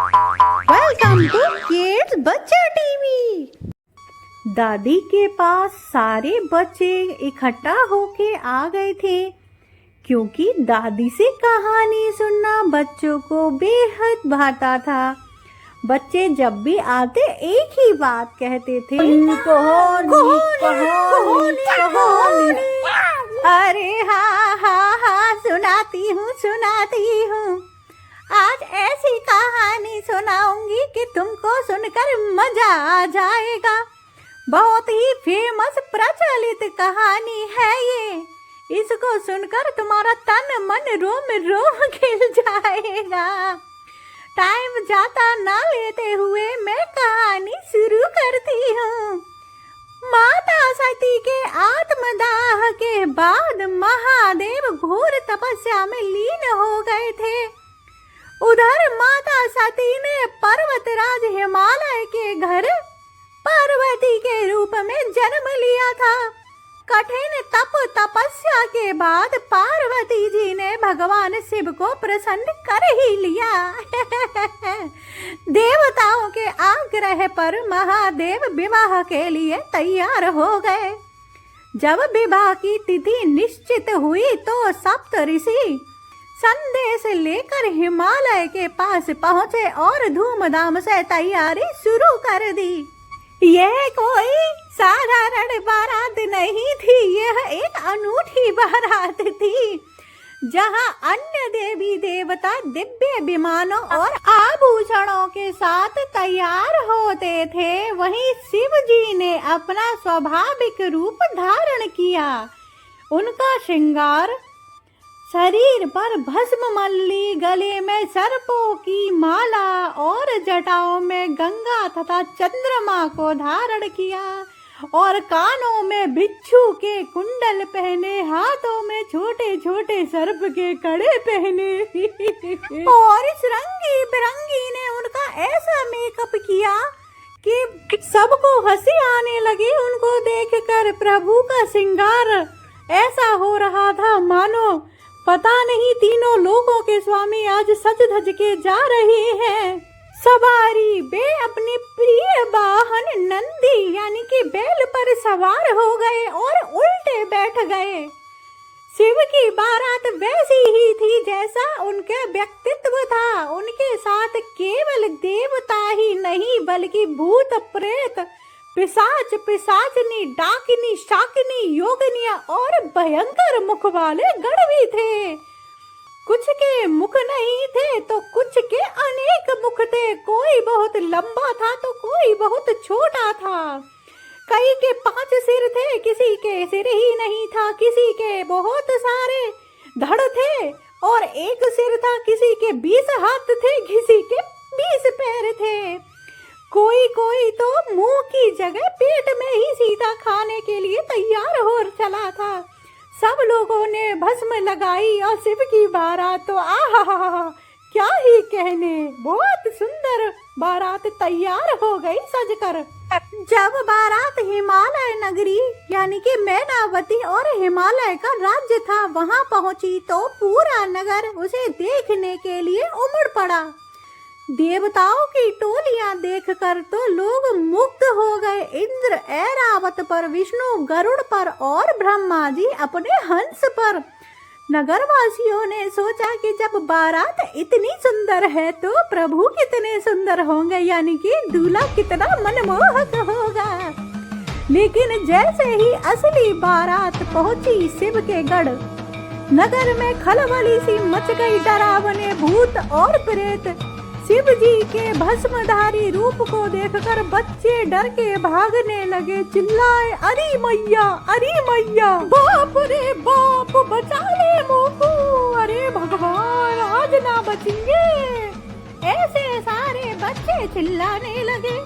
Welcome to kids बच्चा TV. दादी के पास सारे बच्चे इकट्ठा होके आ गए थे क्योंकि दादी से कहानी सुनना बच्चों को बेहद भाता था। बच्चे जब भी आते एक ही बात कहते थे, कहानी। अरे हाँ सुनाती हूँ। आज ऐसी कहानी सुनाऊंगी कि तुमको सुनकर मजा आ जाएगा। बहुत ही फेमस प्रचलित कहानी है ये। इसको सुनकर तुम्हारा तन मन रोम रोम खिल जाएगा। टाइम जाता ना लेते हुए मैं कहानी शुरू करती हूँ। माता सती के आत्मदाह के बाद महादेव घोर तपस्या में लीन हो गए थे। उधर माता सती ने पर्वतराज हिमालय के घर पार्वती के रूप में जन्म लिया था। कठिन तपस्या के बाद पार्वती जी ने भगवान शिव को प्रसन्न कर ही लिया। देवताओं के आग्रह पर महादेव विवाह के लिए तैयार हो गए। जब विवाह की तिथि निश्चित हुई तो सप्त ऋषि संदेश लेकर हिमालय के पास पहुंचे और धूमधाम से तैयारी शुरू कर दी। यह कोई साधारण बारात नहीं थी, यह एक अनूठी बारात थी जहां अन्य देवी देवता दिव्य विमानों और आभूषणों के साथ तैयार होते थे। वहीं शिव जी ने अपना स्वाभाविक रूप धारण किया। उनका श्रृंगार शरीर पर भस्म मल्ली, गले में सर्पों की माला और जटाओं में गंगा तथा चंद्रमा को धारण किया और कानों में बिच्छू के कुंडल पहने, हाथों में छोटे छोटे सर्प के कड़े पहने और इस रंगी बिरंगी ने उनका ऐसा मेकअप किया कि सबको हंसी आने लगी। उनको देखकर प्रभु का श्रृंगार ऐसा हो रहा था मानो पता नहीं तीनों लोगों के स्वामी आज सज धज के जा रहे हैं। सवारी वे अपने प्रिय वाहन नंदी यानी कि बैल पर सवार हो गए और उल्टे बैठ गए। शिव की बारात वैसी ही थी जैसा उनके व्यक्तित्व था। उनके साथ केवल देवता ही नहीं बल्कि भूत प्रेत, पिशाच, पिशाचनी, डाकिनी, शाकिनी, योगिनिया और भयंकर मुख वाले गण भी थे। कुछ के मुख नहीं थे तो कुछ के अनेक मुख थे। कोई बहुत लंबा था तो कोई बहुत छोटा था। कई के 5 सिर थे, किसी के सिर ही नहीं था, किसी के बहुत सारे धड़ थे और एक सिर था, किसी के 20 हाथ थे, किसी के 20 पैर थे। कोई तो मुंह की जगह पेट में ही सीधा खाने के लिए तैयार हो चला था। सब लोगों ने भस्म लगाई और शिव की बारात तो आहा क्या ही कहने, बहुत सुंदर बारात तैयार हो गई सजकर। जब बारात हिमालय नगरी यानी कि मैनावती और हिमालय का राज्य था वहां पहुंची तो पूरा नगर उसे देखने के लिए उमड़ पड़ा। देवताओं की टोलियां देखकर तो लोग मुग्ध हो गए। इंद्र ऐरावत पर, विष्णु गरुड़ पर और ब्रह्मा जी अपने हंस पर। नगरवासियों ने सोचा कि जब बारात इतनी सुंदर है तो प्रभु कितने सुंदर होंगे, यानी कि दूल्हा कितना मनमोहक होगा। लेकिन जैसे ही असली बारात पहुंची शिव के गढ़, नगर में खलबली सी मच गई। डरावने भूत और प्रेत शिव जी के भस्मधारी रूप को देखकर बच्चे डर के भागने लगे। चिल्लाए, अरे मैया, बाप रे बाप, बचा ले मोको, अरे भगवान आज ना बचेंगे। ऐसे सारे बच्चे चिल्लाने लगे।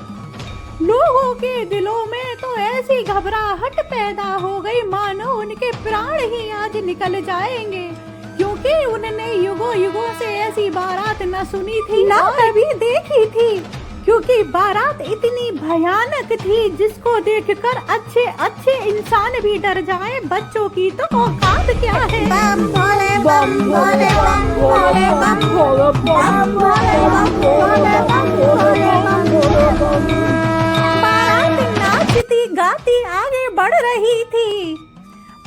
लोगों के दिलों में तो ऐसी घबराहट पैदा हो गई मानो उनके प्राण ही आज निकल जाएंगे, क्योंकि उन्होंने युगों से ऐसी बारात न सुनी थी ना कभी देखी थी। क्योंकि बारात इतनी भयानक थी जिसको देखकर अच्छे अच्छे इंसान भी डर जाए। बच्चों की तो औकात क्या है। बम भोले बम भोले बम भोले बम भोले बम भोले बम भोले बम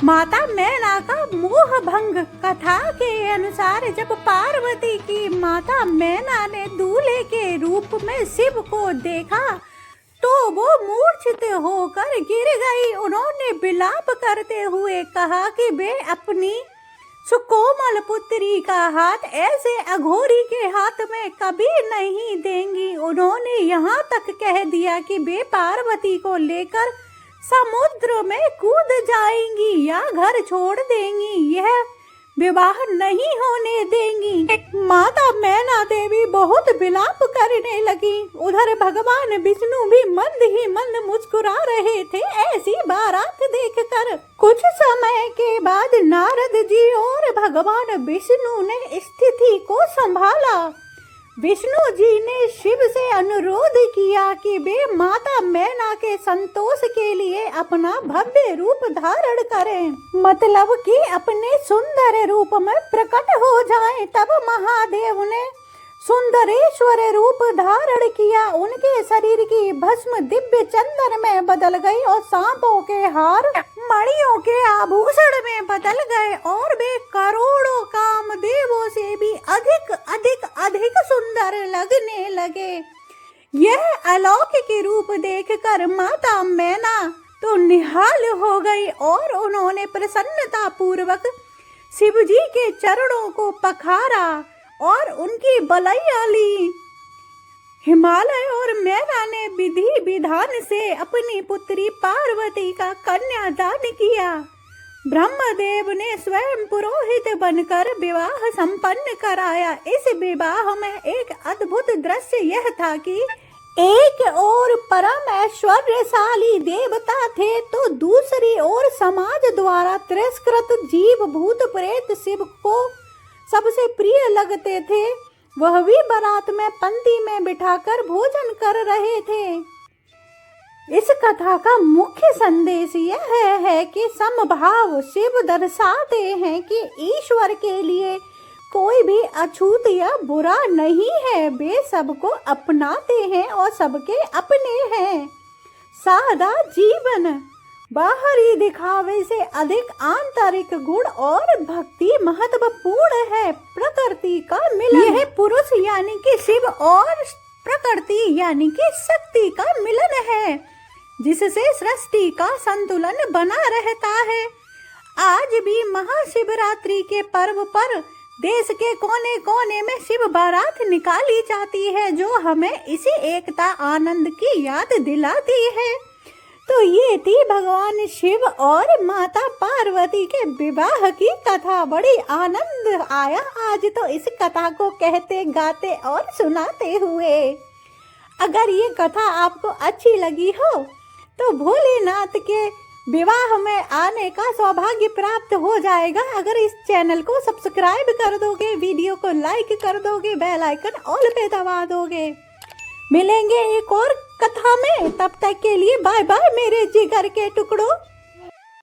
माता मैना का मोह भंग कथा के अनुसार जब पार्वती की माता मैना ने दूल्हे के रूप में शिव को देखा तो वो मूर्छित होकर गिर गई। उन्होंने विलाप करते हुए कहा कि वे अपनी सुकोमल पुत्री का हाथ ऐसे अघोरी के हाथ में कभी नहीं देंगी। उन्होंने यहाँ तक कह दिया कि वे पार्वती को लेकर समुद्र में कूद जाएंगी या घर छोड़ देंगी, यह विवाह नहीं होने देंगी। माता मैना देवी बहुत विलाप करने लगी। उधर भगवान विष्णु भी मंद ही मंद मुस्कुरा रहे थे ऐसी बारात देखकर। कुछ समय के बाद नारद जी और भगवान विष्णु ने स्थिति को संभाला। विष्णु जी ने शिव से अनुरोध किया कि वे माता मैना के संतोष के लिए अपना भव्य रूप धारण करें, मतलब कि अपने सुंदर रूप में प्रकट हो जाएं। तब महादेव ने सुंदरेश्वर रूप धारण किया। उनके शरीर की भस्म दिव्य चंदन में बदल गई और सांपों के हार मणियों के आभूषण में बदल गए और वे करोड़ों कामदेवों से भी अधिक अधिक अधिक सुंदर लगने लगे। यह अलौकिक रूप देखकर माता मैना तो निहाल हो गई और उन्होंने प्रसन्नता पूर्वक शिव जी के चरणों को पखारा और उनकी बलैया ली। हिमालय और मैना ने विधि विधान से अपनी पुत्री पार्वती का कन्यादान किया। ब्रह्मदेव ने स्वयं पुरोहित बनकर विवाह संपन्न कराया। इस विवाह में एक अद्भुत दृश्य यह था कि एक ओर परम ऐश्वर्यशाली देवता थे तो दूसरी ओर समाज द्वारा तिरस्कृत जीव भूत प्रेत शिव को सबसे प्रिय लगते थे। वह भी बारात में पंक्ति में बिठाकर भोजन कर रहे थे। इस कथा का मुख्य संदेश यह है कि समभाव शिव दर्शाते हैं कि ईश्वर के लिए कोई भी अछूत या बुरा नहीं है। वे सबको अपनाते हैं और सबके अपने हैं। सादा जीवन बाहरी दिखावे से अधिक आंतरिक गुण और भक्ति महत्वपूर्ण है। प्रकृति का मिलन, यह पुरुष यानी कि शिव और प्रकृति यानी कि शक्ति का मिलन है जिससे सृष्टि का संतुलन बना रहता है। आज भी महाशिवरात्रि के पर्व पर देश के कोने कोने में शिव बारात निकाली जाती है जो हमें इसी एकता आनंद की याद दिलाती है। तो ये थी भगवान शिव और माता पार्वती के विवाह की कथा। बड़ी आनंद आया आज तो इस कथा को कहते गाते और सुनाते हुए। अगर ये कथा आपको अच्छी लगी हो तो भोलेनाथ के विवाह में आने का सौभाग्य प्राप्त हो जाएगा अगर इस चैनल को सब्सक्राइब कर दोगे, वीडियो को लाइक कर दोगे, बेल आइकन ऑल पे दबा दोगे। मिलेंगे एक और कथा में, तब तक के लिए बाय बाय मेरे जिगर के टुकड़ों।